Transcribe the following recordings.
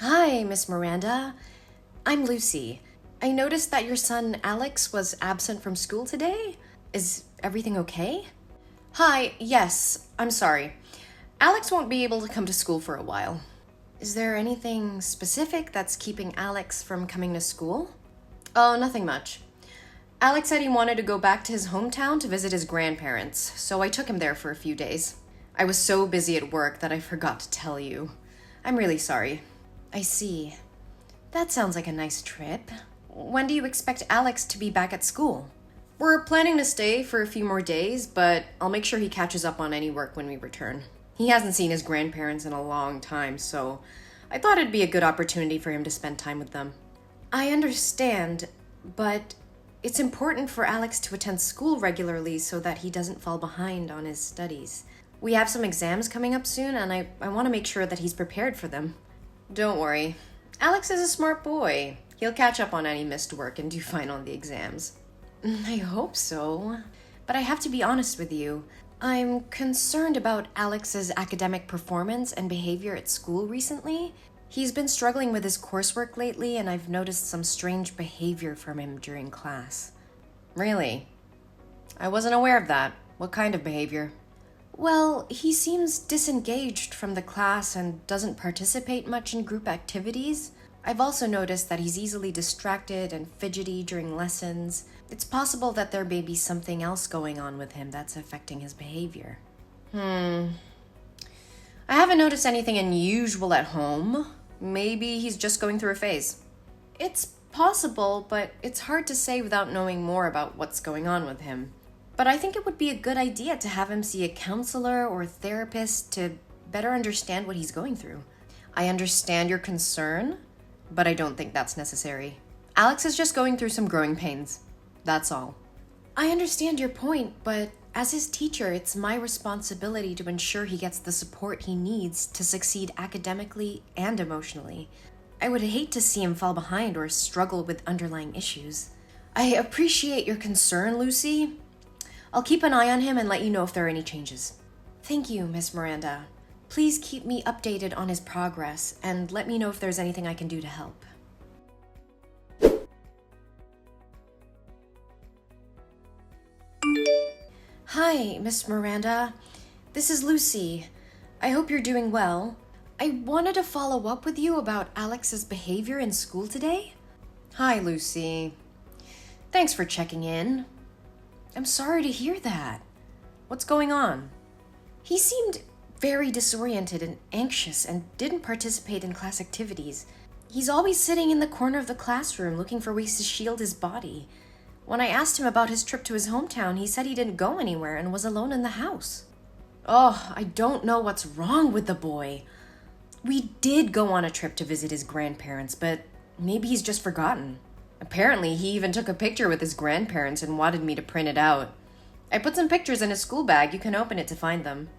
Hi, Miss Miranda. I'm Lucy. I noticed that your son Alex was absent from school today. Is everything okay? Hi, yes, I'm sorry. Alex won't be able to come to school for a while. Is there anything specific that's keeping Alex from coming to school? Oh, nothing much. Alex said he wanted to go back to his hometown to visit his grandparents, so I took him there for a few days. I was so busy at work that I forgot to tell you. I'm really sorry. I see. That sounds like a nice trip. When do you expect Alex to be back at school? We're planning to stay for a few more days, but I'll make sure he catches up on any work when we return. He hasn't seen his grandparents in a long time, so I thought it'd be a good opportunity for him to spend time with them. I understand, but it's important for Alex to attend school regularly so that he doesn't fall behind on his studies. We have some exams coming up soon, and I want to make sure that he's prepared for them. Don't worry. Alex is a smart boy. He'll catch up on any missed work and do fine on the exams. I hope so. But I have to be honest with you. I'm concerned about Alex's academic performance and behavior at school recently. He's been struggling with his coursework lately, and I've noticed some strange behavior from him during class. Really? I wasn't aware of that. What kind of behavior? Well, he seems disengaged from the class and doesn't participate much in group activities. I've also noticed that he's easily distracted and fidgety during lessons. It's possible that there may be something else going on with him that's affecting his behavior. I haven't noticed anything unusual at home. Maybe he's just going through a phase. It's possible, but it's hard to say without knowing more about what's going on with him. But I think it would be a good idea to have him see a counselor or a therapist to better understand what he's going through. I understand your concern, but I don't think that's necessary. Alex is just going through some growing pains. That's all. I understand your point, but as his teacher, it's my responsibility to ensure he gets the support he needs to succeed academically and emotionally. I would hate to see him fall behind or struggle with underlying issues. I appreciate your concern, Lucy. I'll keep an eye on him and let you know if there are any changes. Thank you, Miss Miranda. Please keep me updated on his progress and let me know if there's anything I can do to help. Hi, Miss Miranda. This is Lucy. I hope you're doing well. I wanted to follow up with you about Alex's behavior in school today. Hi, Lucy. Thanks for checking in. I'm sorry to hear that. What's going on? He seemed very disoriented and anxious and didn't participate in class activities. He's always sitting in the corner of the classroom looking for ways to shield his body. When I asked him about his trip to his hometown, he said he didn't go anywhere and was alone in the house. Oh, I don't know what's wrong with the boy. We did go on a trip to visit his grandparents, but maybe he's just forgotten. Apparently, he even took a picture with his grandparents and wanted me to print it out. I put some pictures in his school bag. You can open it to find them.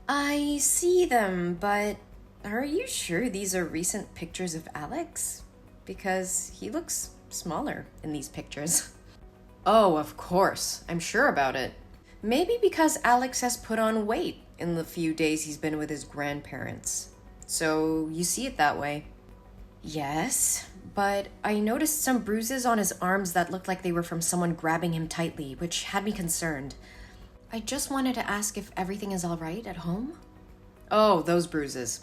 I see them, but are you sure these are recent pictures of Alex? Because he looks smaller in these pictures. Oh, of course. I'm sure about it. Maybe because Alex has put on weight in the few days he's been with his grandparents. So you see it that way. Yes, but I noticed some bruises on his arms that looked like they were from someone grabbing him tightly, which had me concerned. I just wanted to ask if everything is all right at home. Oh, those bruises.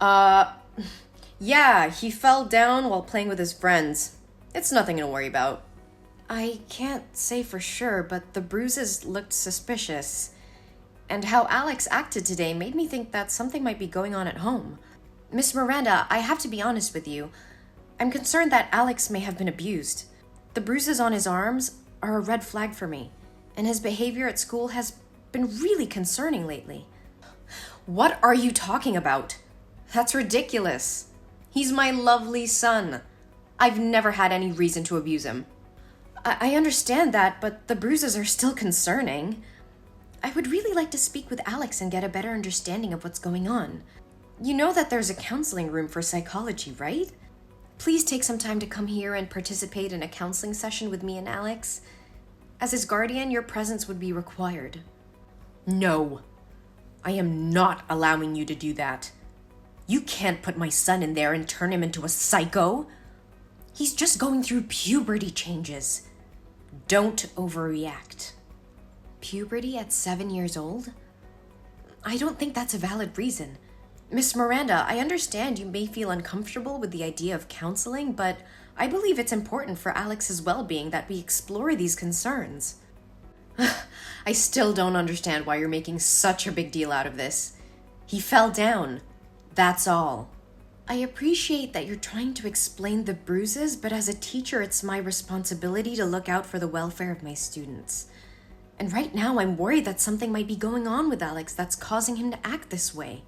Yeah, he fell down while playing with his friends. It's nothing to worry about. I can't say for sure, but the bruises looked suspicious. And how Alex acted today made me think that something might be going on at home. Miss Miranda, I have to be honest with you. I'm concerned that Alex may have been abused. The bruises on his arms are a red flag for me, and his behavior at school has been really concerning lately. What are you talking about? That's ridiculous. He's my lovely son. I've never had any reason to abuse him. I understand that, but the bruises are still concerning. I would really like to speak with Alex and get a better understanding of what's going on. You know that there's a counseling room for psychology, right? Please take some time to come here and participate in a counseling session with me and Alex. As his guardian, your presence would be required. No, I am not allowing you to do that. You can't put my son in there and turn him into a psycho. He's just going through puberty changes. Don't overreact. Puberty at 7 years old? I don't think that's a valid reason. Miss Miranda, I understand you may feel uncomfortable with the idea of counseling, but I believe it's important for Alex's well-being that we explore these concerns. I still don't understand why you're making such a big deal out of this. He fell down. That's all. I appreciate that you're trying to explain the bruises, but as a teacher, it's my responsibility to look out for the welfare of my students. And right now, I'm worried that something might be going on with Alex that's causing him to act this way.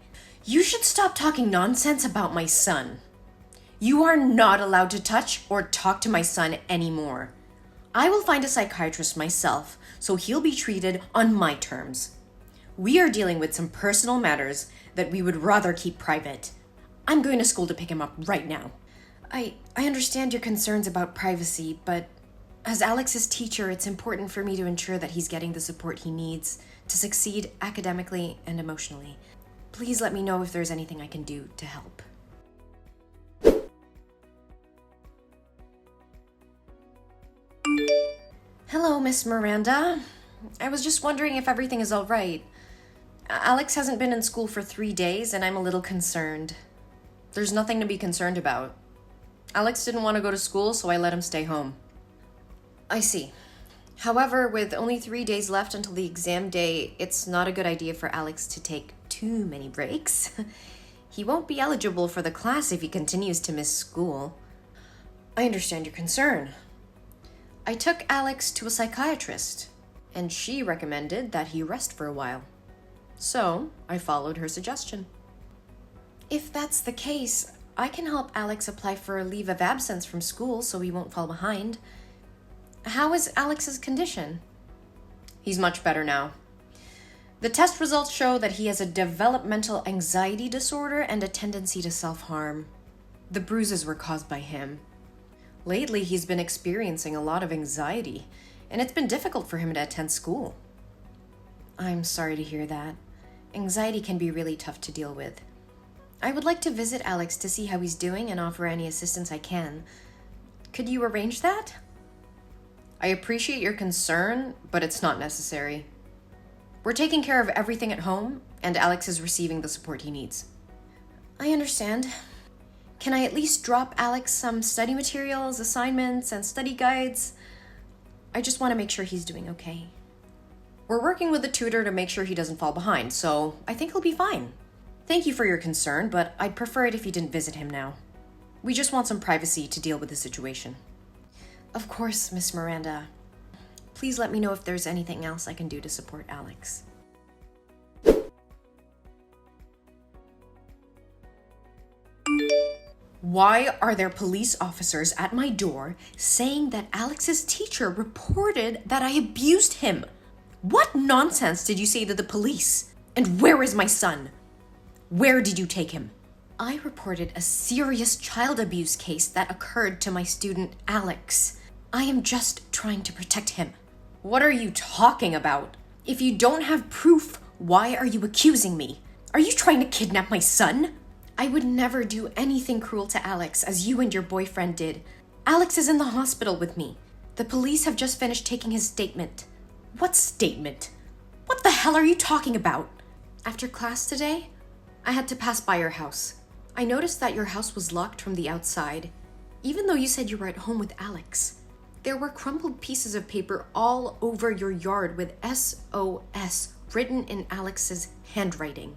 You should stop talking nonsense about my son. You are not allowed to touch or talk to my son anymore. I will find a psychiatrist myself, so he'll be treated on my terms. We are dealing with some personal matters that we would rather keep private. I'm going to school to pick him up right now. I understand your concerns about privacy, but as Alex's teacher, it's important for me to ensure that he's getting the support he needs to succeed academically and emotionally. Please let me know if there's anything I can do to help. Hello, Miss Miranda. I was just wondering if everything is all right. Alex hasn't been in school for 3 days, and I'm a little concerned. There's nothing to be concerned about. Alex didn't want to go to school, so I let him stay home. I see. However, with only 3 days left until the exam day, it's not a good idea for Alex to take too many breaks. He won't be eligible for the class if he continues to miss school. I understand your concern. I took Alex to a psychiatrist, and she recommended that he rest for a while. So, I followed her suggestion. If that's the case, I can help Alex apply for a leave of absence from school so he won't fall behind. How is Alex's condition? He's much better now. The test results show that he has a developmental anxiety disorder and a tendency to self-harm. The bruises were caused by him. Lately, he's been experiencing a lot of anxiety, and it's been difficult for him to attend school. I'm sorry to hear that. Anxiety can be really tough to deal with. I would like to visit Alex to see how he's doing and offer any assistance I can. Could you arrange that? I appreciate your concern, but it's not necessary. We're taking care of everything at home, and Alex is receiving the support he needs. I understand. Can I at least drop Alex some study materials, assignments, and study guides? I just want to make sure he's doing okay. We're working with a tutor to make sure he doesn't fall behind, so I think he'll be fine. Thank you for your concern, but I'd prefer it if you didn't visit him now. We just want some privacy to deal with the situation. Of course, Miss Miranda. Please let me know if there's anything else I can do to support Alex. Why are there police officers at my door saying that Alex's teacher reported that I abused him? What nonsense did you say to the police? And where is my son? Where did you take him? I reported a serious child abuse case that occurred to my student Alex. I am just trying to protect him. What are you talking about? If you don't have proof, why are you accusing me? Are you trying to kidnap my son? I would never do anything cruel to Alex as you and your boyfriend did. Alex is in the hospital with me. The police have just finished taking his statement. What statement? What the hell are you talking about? After class today, I had to pass by your house. I noticed that your house was locked from the outside, even though you said you were at home with Alex. There were crumpled pieces of paper all over your yard with S.O.S. written in Alex's handwriting.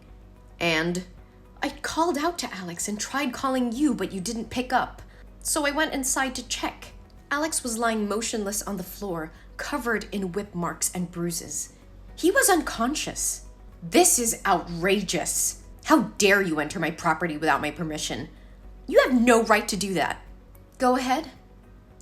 And I called out to Alex and tried calling you, but you didn't pick up. So I went inside to check. Alex was lying motionless on the floor, covered in whip marks and bruises. He was unconscious. This is outrageous. How dare you enter my property without my permission? You have no right to do that. Go ahead.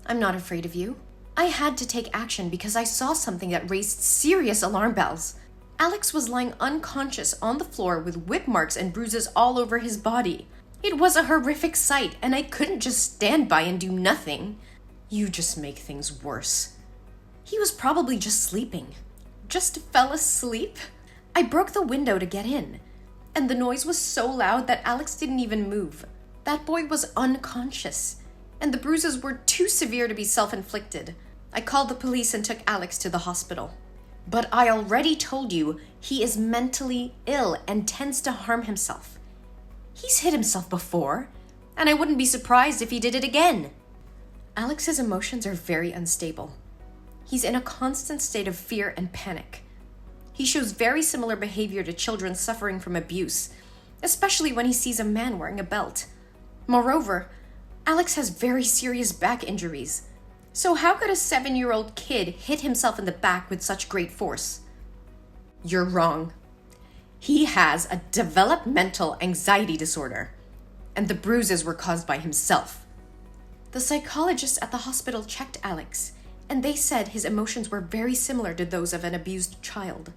I'm not afraid of you. I had to take action because I saw something that raised serious alarm bells. Alex was lying unconscious on the floor with whip marks and bruises all over his body. It was a horrific sight, and I couldn't just stand by and do nothing. You just make things worse. He was probably just sleeping. Just fell asleep? I broke the window to get in. And the noise was so loud that Alex didn't even move. That boy was unconscious, and the bruises were too severe to be self-inflicted. I called the police and took Alex to the hospital. But I already told you he is mentally ill and tends to harm himself. He's hit himself before, and I wouldn't be surprised if he did it again. Alex's emotions are very unstable. He's in a constant state of fear and panic. He shows very similar behavior to children suffering from abuse, especially when he sees a man wearing a belt. Moreover, Alex has very serious back injuries. So how could a 7-year-old kid hit himself in the back with such great force? You're wrong. He has a developmental anxiety disorder, and the bruises were caused by himself. The psychologists at the hospital checked Alex, and they said his emotions were very similar to those of an abused child.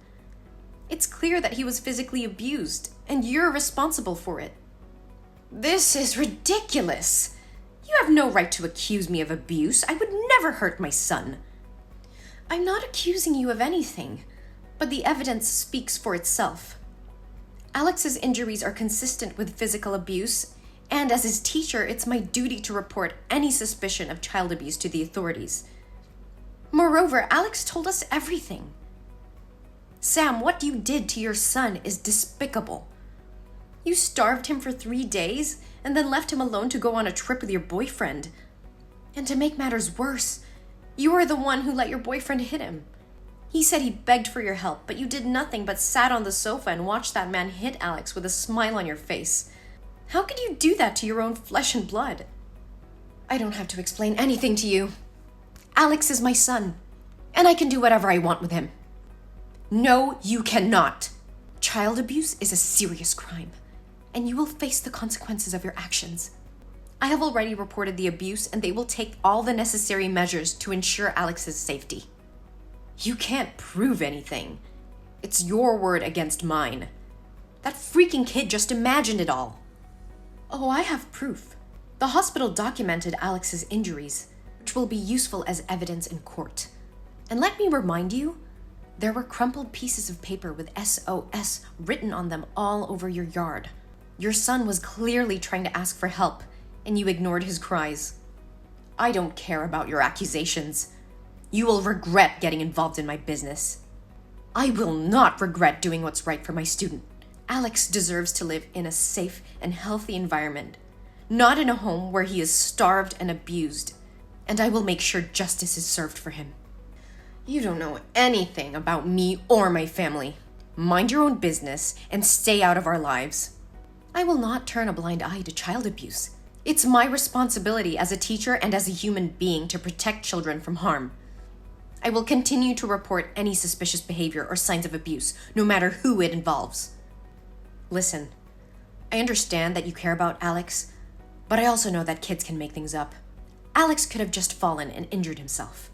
It's clear that he was physically abused, and you're responsible for it. This is ridiculous. You have no right to accuse me of abuse. I would never hurt my son. I'm not accusing you of anything, but the evidence speaks for itself. Alex's injuries are consistent with physical abuse, and as his teacher, it's my duty to report any suspicion of child abuse to the authorities. Moreover, Alex told us everything. Sam, what you did to your son is despicable. You starved him for 3 days and then left him alone to go on a trip with your boyfriend. And to make matters worse, you are the one who let your boyfriend hit him. He said he begged for your help, but you did nothing but sat on the sofa and watched that man hit Alex with a smile on your face. How could you do that to your own flesh and blood? I don't have to explain anything to you. Alex is my son, and I can do whatever I want with him. No, you cannot. Child abuse is a serious crime, and you will face the consequences of your actions. I have already reported the abuse, and they will take all the necessary measures to ensure Alex's safety. You can't prove anything. It's your word against mine. That freaking kid just imagined it all. Oh, I have proof. The hospital documented Alex's injuries, which will be useful as evidence in court. And let me remind you, there were crumpled pieces of paper with S.O.S. written on them all over your yard. Your son was clearly trying to ask for help, and you ignored his cries. I don't care about your accusations. You will regret getting involved in my business. I will not regret doing what's right for my student. Alex deserves to live in a safe and healthy environment, not in a home where he is starved and abused, and I will make sure justice is served for him. You don't know anything about me or my family. Mind your own business and stay out of our lives. I will not turn a blind eye to child abuse. It's my responsibility as a teacher and as a human being to protect children from harm. I will continue to report any suspicious behavior or signs of abuse, no matter who it involves. Listen, I understand that you care about Alex, but I also know that kids can make things up. Alex could have just fallen and injured himself.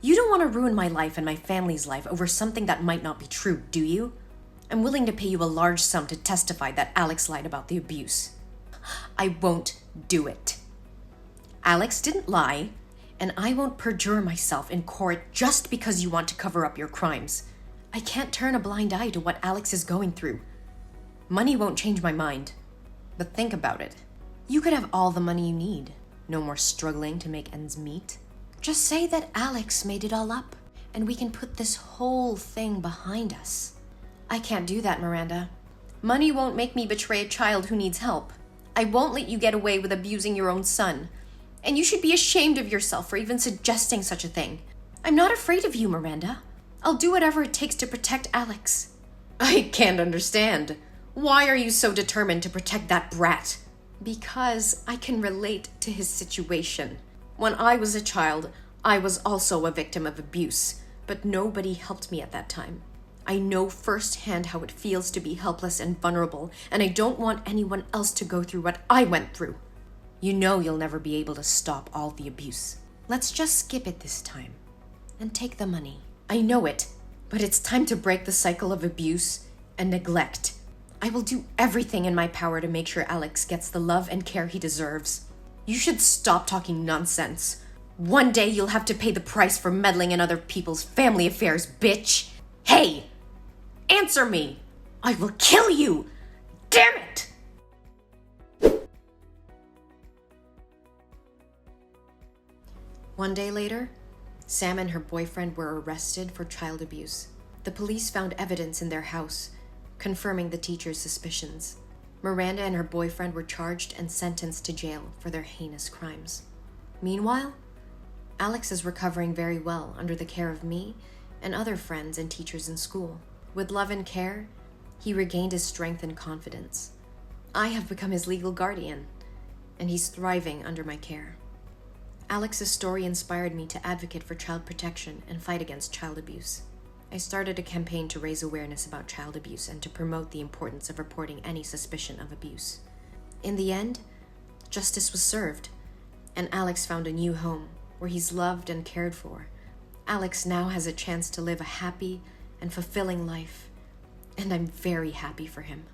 You don't want to ruin my life and my family's life over something that might not be true, do you? I'm willing to pay you a large sum to testify that Alex lied about the abuse. I won't do it. Alex didn't lie, and I won't perjure myself in court just because you want to cover up your crimes. I can't turn a blind eye to what Alex is going through. Money won't change my mind. But think about it. You could have all the money you need. No more struggling to make ends meet. Just say that Alex made it all up, and we can put this whole thing behind us. I can't do that, Miranda. Money won't make me betray a child who needs help. I won't let you get away with abusing your own son. And you should be ashamed of yourself for even suggesting such a thing. I'm not afraid of you, Miranda. I'll do whatever it takes to protect Alex. I can't understand. Why are you so determined to protect that brat? Because I can relate to his situation. When I was a child, I was also a victim of abuse, but nobody helped me at that time. I know firsthand how it feels to be helpless and vulnerable, and I don't want anyone else to go through what I went through. You know you'll never be able to stop all the abuse. Let's just skip it this time and take the money. I know it, but it's time to break the cycle of abuse and neglect. I will do everything in my power to make sure Alex gets the love and care he deserves. You should stop talking nonsense. One day you'll have to pay the price for meddling in other people's family affairs, bitch. Hey, answer me. I will kill you. Damn it! One day later, Sam and her boyfriend were arrested for child abuse. The police found evidence in their house, confirming the teacher's suspicions. Miranda and her boyfriend were charged and sentenced to jail for their heinous crimes. Meanwhile, Alex is recovering very well under the care of me and other friends and teachers in school. With love and care, he regained his strength and confidence. I have become his legal guardian, and he's thriving under my care. Alex's story inspired me to advocate for child protection and fight against child abuse. I started a campaign to raise awareness about child abuse and to promote the importance of reporting any suspicion of abuse. In the end, justice was served, and Alex found a new home where he's loved and cared for. Alex now has a chance to live a happy and fulfilling life, and I'm very happy for him.